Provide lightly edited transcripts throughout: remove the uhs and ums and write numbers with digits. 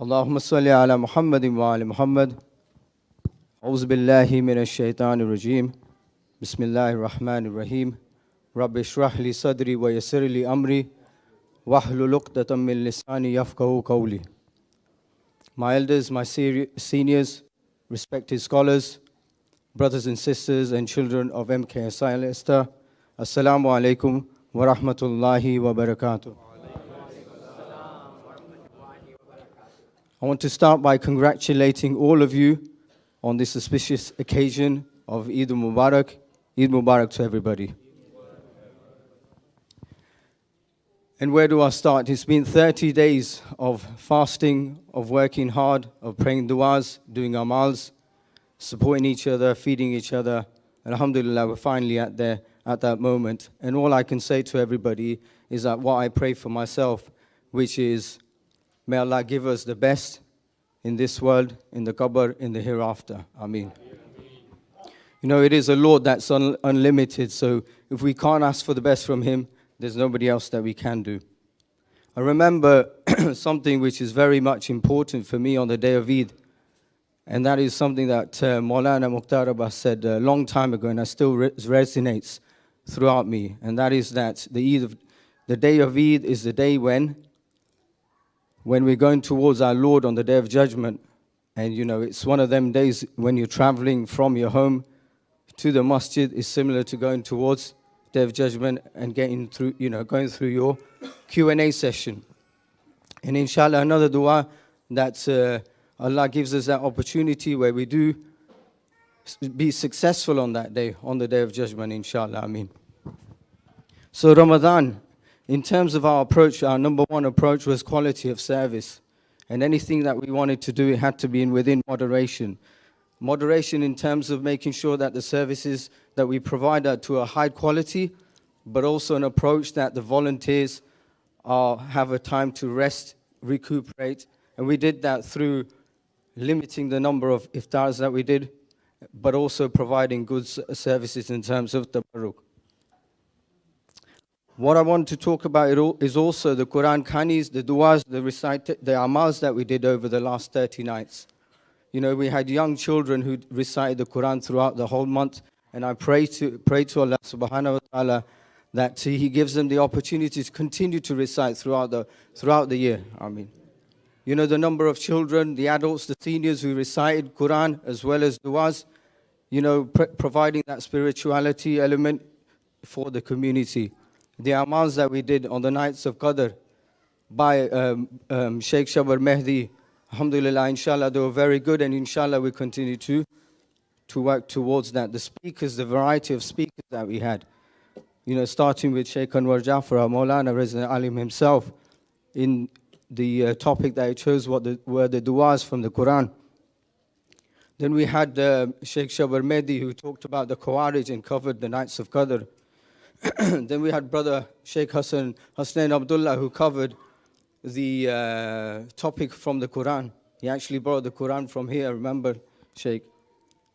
اللهم صل على محمد وآل محمد أعوذ بالله من الشيطان الرجيم بسم الله الرحمن الرحيم رب اشرح لي صدري ويسر لي أمري واحلل عقدة من لساني يفقهوا قولي. My elders, my seniors, respected scholars, brothers and sisters and children of MKSI Leicester, Assalamu alaikum wa rahmatullahi wa barakatuh. I want to start by congratulating all of you on this auspicious occasion of Eid Mubarak. Eid Mubarak to everybody. And where do I start? It's been 30 days of fasting, of working hard, of praying du'as, doing amals, supporting each other, feeding each other. Alhamdulillah, we're finally at that moment. And all I can say to everybody is that what I pray for myself, which is, may Allah give us the best in this world, in the qabr, in the hereafter. Ameen. You know, it is a Lord that's unlimited, so if we can't ask for the best from Him, there's nobody else that we can do. I remember something which is very much important for me on the day of Eid, and that is something that Maulana Mukhtar Abbas said a long time ago, and that still resonates throughout me, and that is that the day of Eid is the day when we're going towards our Lord on the Day of Judgment. And you know, it's one of them days when you're traveling from your home to the Masjid is similar to going towards Day of Judgment and getting through, going through your Q&A session. And inshallah, another dua that Allah gives us that opportunity where we do be successful on that day, on the Day of Judgment, inshallah. Ameen. So Ramadan, in terms of our approach, our number one approach was quality of service. And anything that we wanted to do, it had to be within moderation. Moderation in terms of making sure that the services that we provide are to a high quality, but also an approach that the volunteers have a time to rest, recuperate. And we did that through limiting the number of iftars that we did, but also providing good services in terms of tabarruk. What I want to talk about is also the Quran Khanis, the du'as, the amals that we did over the last 30 nights. You know, we had young children who recited the Quran throughout the whole month, and I pray to Allah subhanahu wa ta'ala that He gives them the opportunity to continue to recite throughout the year. Ameen. You know, the number of children, the adults, the seniors who recited Quran as well as du'as, you know, providing that spirituality element for the community. The amals that we did on the nights of Qadr by Sheikh Shabar Mehdi, alhamdulillah, inshallah, they were very good, and inshallah we continue to work towards that. The speakers, the variety of speakers that we had, you know, starting with Sheikh Anwar Jafar, Maulana Resident Alim himself, in the topic that he chose were the du'as from the Quran. Then we had Sheikh Shabar Mehdi, who talked about the Khawarij and covered the nights of Qadr. Then we had brother Sheikh Husayn Abdullah, who covered the topic from the Quran. He actually brought the Quran from here, remember, Sheikh.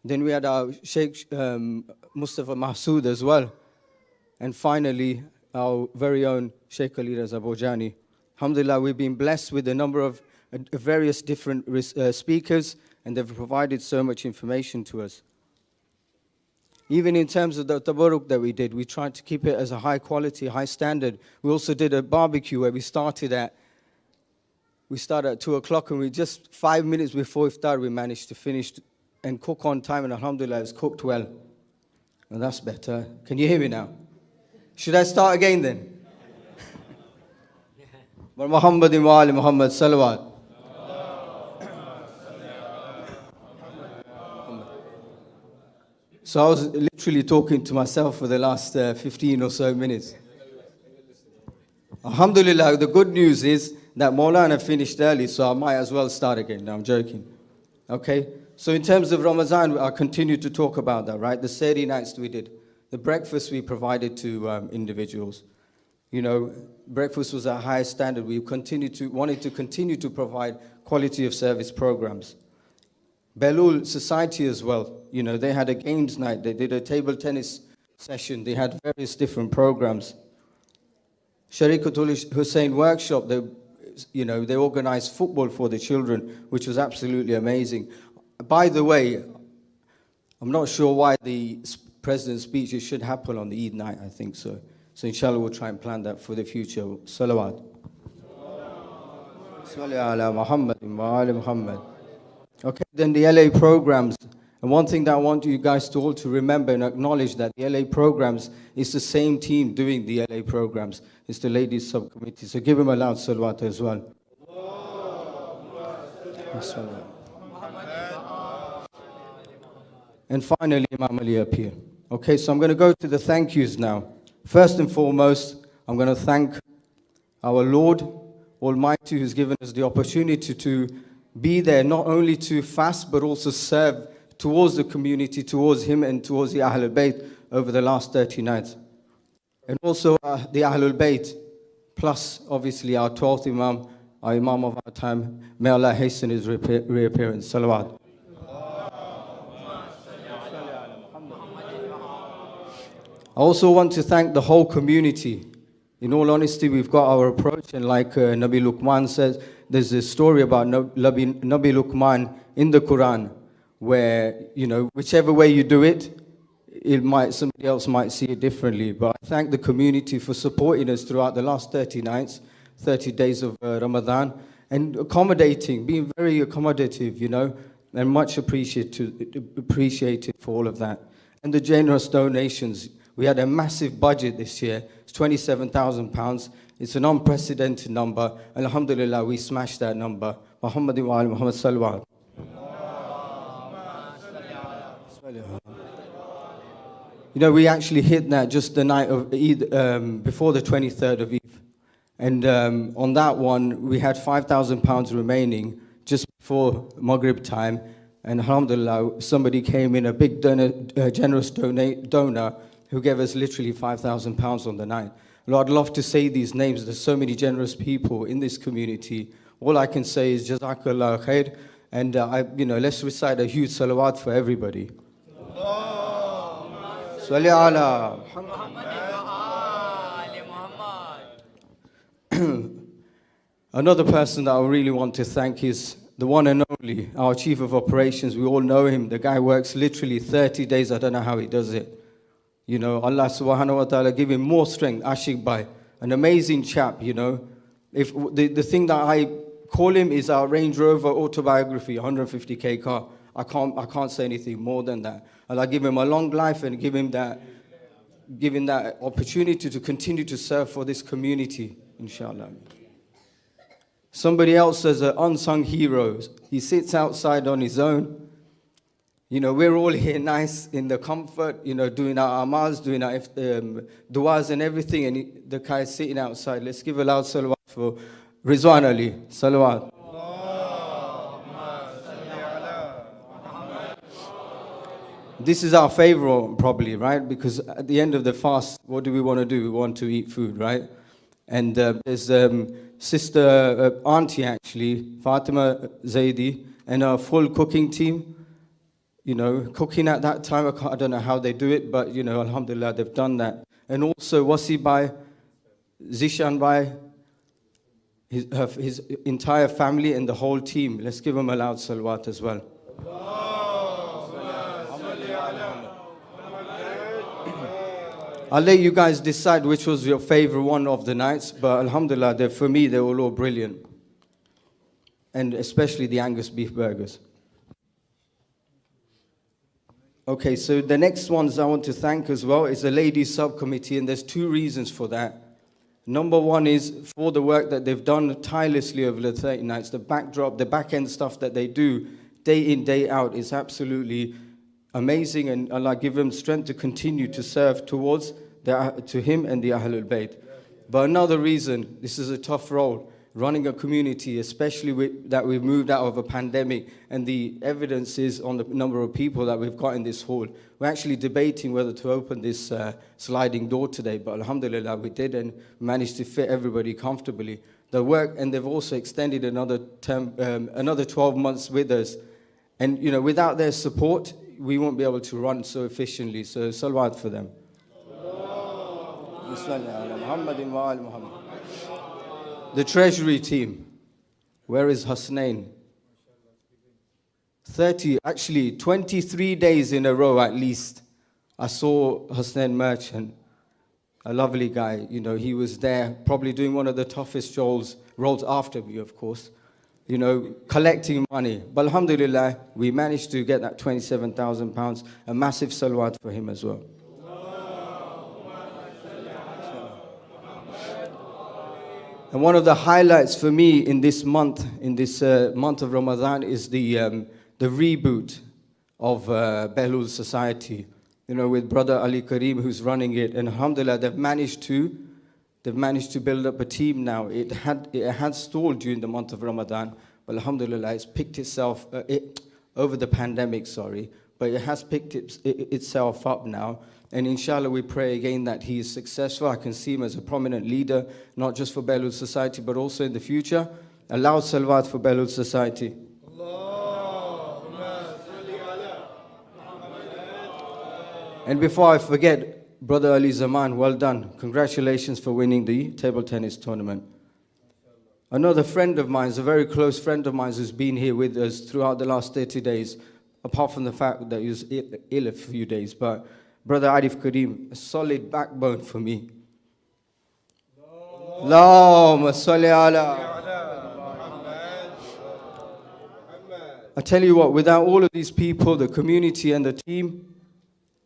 Then we had our Sheikh Mustafa Mahsood as well. And finally, our very own Sheikh Ali Raza Bojani. Alhamdulillah, we've been blessed with a number of various different speakers, and they've provided so much information to us. Even in terms of the tabarruk that we did, we tried to keep it as a high quality, high standard. We also did a barbecue where we started at 2 o'clock, and we just 5 minutes before iftar we managed to finish and cook on time, and alhamdulillah it's cooked well. And that's better. Can you hear me now? Should I start again then? Muhammadin wa ali Muhammad salawat. So I was literally talking to myself for the last 15 or so minutes. Alhamdulillah, the good news is that Maulana finished early, so I might as well start again. No, I'm joking. Okay? So in terms of Ramadan, I continue to talk about that, right? The Sehri nights we did. The breakfast we provided to individuals. You know, breakfast was a high standard. We wanted to continue to provide quality of service programs. Belul Society as well, you know, they had a games night, they did a table tennis session, they had various different programs. Sharikatul Husayn workshop, they organized football for the children, which was absolutely amazing. By the way, I'm not sure why the president's speech, it should happen on the Eid night, I think so. So inshallah, we'll try and plan that for the future. Salawat. Salli ala Muhammad wa ala Muhammad. Okay, then the LA programs. And one thing that I want you guys to all to remember and acknowledge that the LA programs is the same team doing the LA programs. It's the ladies subcommittee. So give them a loud salawat as well. And finally, Imam Ali up here. Okay, so I'm going to go to the thank yous now. First and foremost, I'm going to thank our Lord Almighty who's given us the opportunity to be there, not only to fast, but also serve towards the community, towards him and towards the Ahlul Bayt over the last 30 nights. And also the Ahlul Bayt, plus obviously our 12th Imam, our Imam of our time. May Allah hasten his reappearance. Salawat. I also want to thank the whole community. In all honesty, we've got our approach, and like Nabi Luqman says, there's a story about Nabi Luqman in the Quran, where, whichever way you do it, somebody else might see it differently. But I thank the community for supporting us throughout the last 30 nights, 30 days of Ramadan, and accommodating, being very accommodative, and much appreciated for all of that. And the generous donations. We had a massive budget this year. It's £27,000. It's an unprecedented number. Alhamdulillah, we smashed that number. Muhammad wa ali Muhammad salawat. We actually hit that just the night of Eid, before the 23rd of Eid. And on that one, we had £5,000 remaining just before Maghrib time. And alhamdulillah, somebody came in, a big generous donor, who gave us literally £5,000 on the night. Lord, I'd love to say these names. There's so many generous people in this community. All I can say is Jazakallah khair. And let's recite a huge salawat for everybody. Salli ala Muhammad. Another person that I really want to thank is the one and only, our Chief of Operations. We all know him. The guy works literally 30 days. I don't know how he does it. Allah subhanahu wa ta'ala give him more strength. Ashik Bhai, an amazing chap, If the thing that I call him is our Range Rover autobiography, 150k car. I can't say anything more than that. Allah give him a long life and give him that opportunity to continue to serve for this community, inshallah. Somebody else as an unsung hero. He sits outside on his own. We're all here nice in the comfort, doing our amals, doing our du'as and everything. And the guy is sitting outside. Let's give a loud salawat for Rizwan Ali. Salawat. This is our favorite one, probably, right? Because at the end of the fast, what do we want to do? We want to eat food, right? And there's sister, auntie actually, Fatima Zaidi, and a full cooking team. Cooking at that time, I don't know how they do it, but, alhamdulillah, they've done that. And also Wasi Bhai, Zishan Bhai, his entire family and the whole team. Let's give them a loud salawat as well. I'll let you guys decide which was your favorite one of the nights, but alhamdulillah, for me, they were all brilliant. And especially the Angus beef burgers. Okay, so the next ones I want to thank as well is the ladies subcommittee, and there's two reasons for that. Number one is for the work that they've done tirelessly over the 30 nights. The backdrop, the back-end stuff that they do day in, day out is absolutely amazing, and Allah give them strength to continue to serve to him and the Ahlul Bayt. But another reason, this is a tough role, running a community, especially that we've moved out of a pandemic, and the evidence is on the number of people that we've got in this hall. We're actually debating whether to open this sliding door today, but alhamdulillah we did and managed to fit everybody comfortably. The work, and they've also extended another 12 months with us. And without their support, we won't be able to run so efficiently. So salawat for them. The treasury team. Where is Husayn? 23 days in a row at least. I saw Husayn Merchant, a lovely guy. You know, he was there probably doing one of the toughest roles after me, of course. You know, collecting money. But alhamdulillah, we managed to get that £27,000. A massive salawat for him as well. And one of the highlights for me in this month, month of Ramadan, is the reboot of Behlul Society. You know, with Brother Ali Kareem, who's running it, and alhamdulillah, they've managed to build up a team now. It had stalled during the month of Ramadan, but alhamdulillah, it's picked itself over the pandemic. But it has picked itself up now. And inshallah, we pray again that he is successful. I can see him as a prominent leader, not just for Behlul Society, but also in the future. A loud salawat for Behlul Society. And before I forget, Brother Ali Zaman, well done. Congratulations for winning the table tennis tournament. Another friend of mine, a very close friend of mine, who's been here with us throughout the last 30 days, apart from the fact that he was ill a few days, but Brother Arif Kareem, a solid backbone for me. Allahumma salli ala. I tell you what, without all of these people, the community and the team,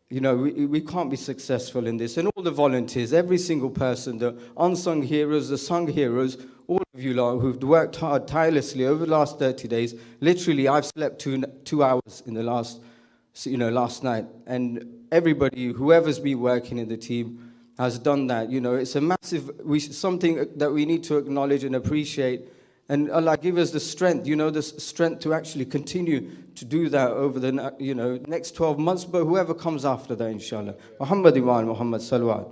you know, we can't be successful in this. And all the volunteers, every single person, the unsung heroes, the sung heroes, all of you lot who've worked hard tirelessly over the last 30 days. Literally, I've slept 2 hours in the last night. And everybody, whoever's been working in the team, has done that. You know, it's a massive, something that we need to acknowledge and appreciate. And Allah give us the strength, the strength to actually continue to do that over the, next 12 months. But whoever comes after that, inshallah. Muhammad Iwan, Muhammad Salawat.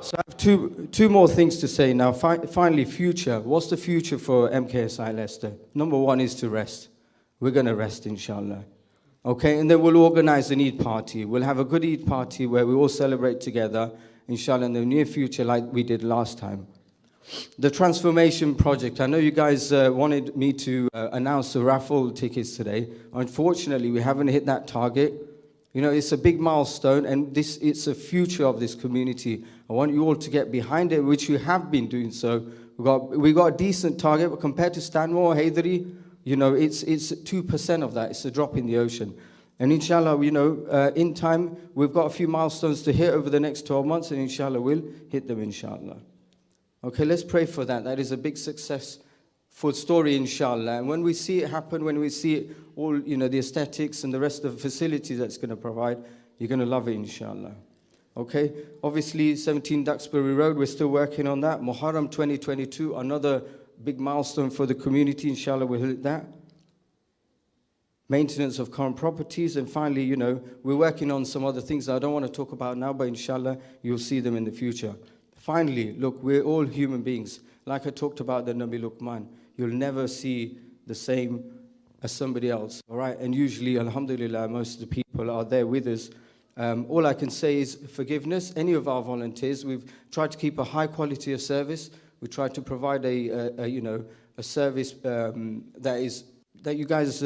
So I have two more things to say now. Finally, future. What's the future for MKSI Leicester? Number one is to rest. We're going to rest, inshallah. Okay, and then we'll organize an Eid party. We'll have a good Eid party where we all celebrate together, inshallah, in the near future like we did last time. The transformation project. I know you guys wanted me to announce the raffle tickets today. Unfortunately, we haven't hit that target. You know, it's a big milestone, and it's a future of this community. I want you all to get behind it, which you have been doing so. We got a decent target, but compared to Stanmore, Haydari, it's 2% of that. It's a drop in the ocean. And inshallah, in time, we've got a few milestones to hit over the next 12 months, and inshallah, we'll hit them, inshallah. Okay, let's pray for that. That is a big successful story, inshallah. And when we see it happen, when we see it all, the aesthetics and the rest of the facilities that's going to provide, you're going to love it, inshallah. Okay, obviously, 17 Duxbury Road, we're still working on that. Muharram 2022, another big milestone for the community, inshallah, we'll hit that. Maintenance of current properties, and finally, we're working on some other things that I don't want to talk about now, but inshallah, you'll see them in the future. Finally, look, we're all human beings. Like I talked about the Nabi Luqman, you'll never see the same as somebody else, all right? And usually, alhamdulillah, most of the people are there with us. All I can say is forgiveness. Any of our volunteers, we've tried to keep a high quality of service. We try to provide a service that you guys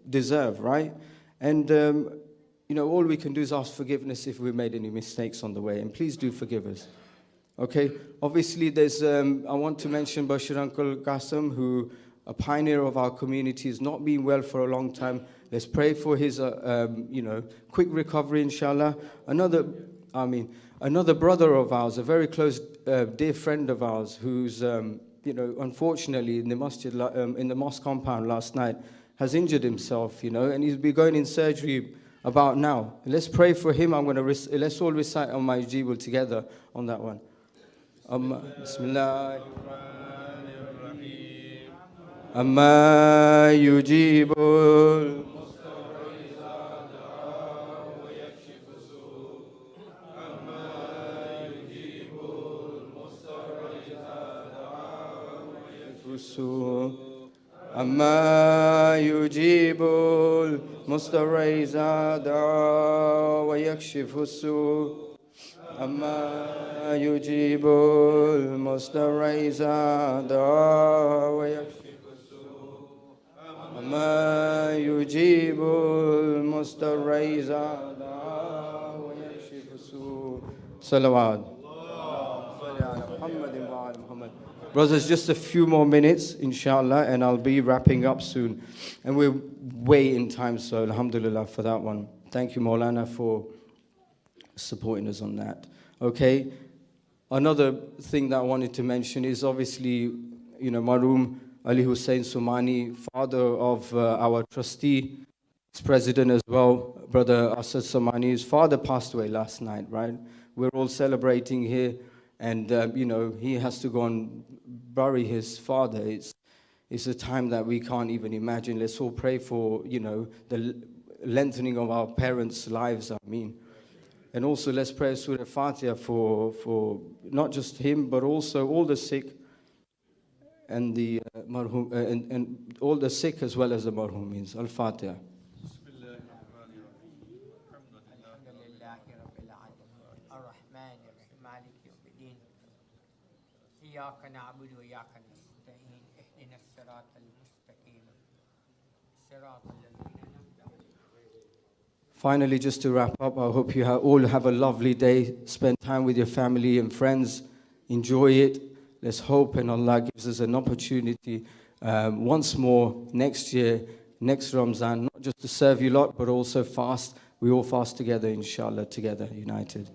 deserve, right? And all we can do is ask forgiveness if we made any mistakes on the way, and please do forgive us. Okay. Obviously, there's. I want to mention Bashir Uncle Qasim, who a pioneer of our community, has not been well for a long time. Let's pray for his, quick recovery, inshallah. Another brother of ours, a very close, dear friend of ours, who's, unfortunately in the Masjid, in the mosque compound last night, has injured himself, and he's been going in surgery about now. Let's pray for him. Let's all recite on my jibul together on that one. Bismillah. Amma yujibul. أما يجيب المضطر إذا دعا ويكشف السوء أما يجيب المضطر إذا دعا ويكشف السوء أما يجيب المضطر إذا دعا ويكشف السوء صلوات Brothers, just a few more minutes, inshallah, and I'll be wrapping up soon. And we're way in time, so alhamdulillah for that one. Thank you, Maulana, for supporting us on that. Okay, another thing that I wanted to mention is obviously, Maroom Ali Husayn Somani, father of our trustee, president as well, Brother Asad Somani, his father passed away last night, right? We're all celebrating here, and he has to go and bury his father. It's a time that we can't even imagine. Let's all pray for, the lengthening of our parents' lives, And also let's pray Surah Fatiha for not just him, but also all the sick and the marhum, and all the sick as well as the marhumins. Al-Fatiha. إياك نعبد وإياك نستعين اهدنا الصراط المستقيم صراط الذين أنعمت عليهم. Finally, just to wrap up, I hope you all have a lovely day. Spend time with your family and friends. Enjoy it. Let's hope and Allah gives us an opportunity once more next year, next Ramzan, not just to serve you lot, but also fast. We all fast together, inshallah, together, united.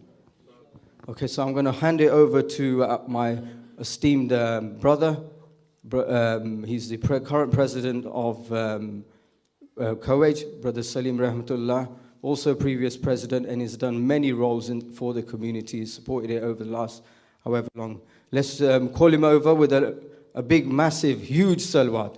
Okay, so I'm going to hand it over to my esteemed brother. He's the current president of Kuwait, Brother Salim Rahmatullah, also previous president, and he's done many roles for the community, supported it over the last however long. Let's call him over with a big, massive, huge salawat.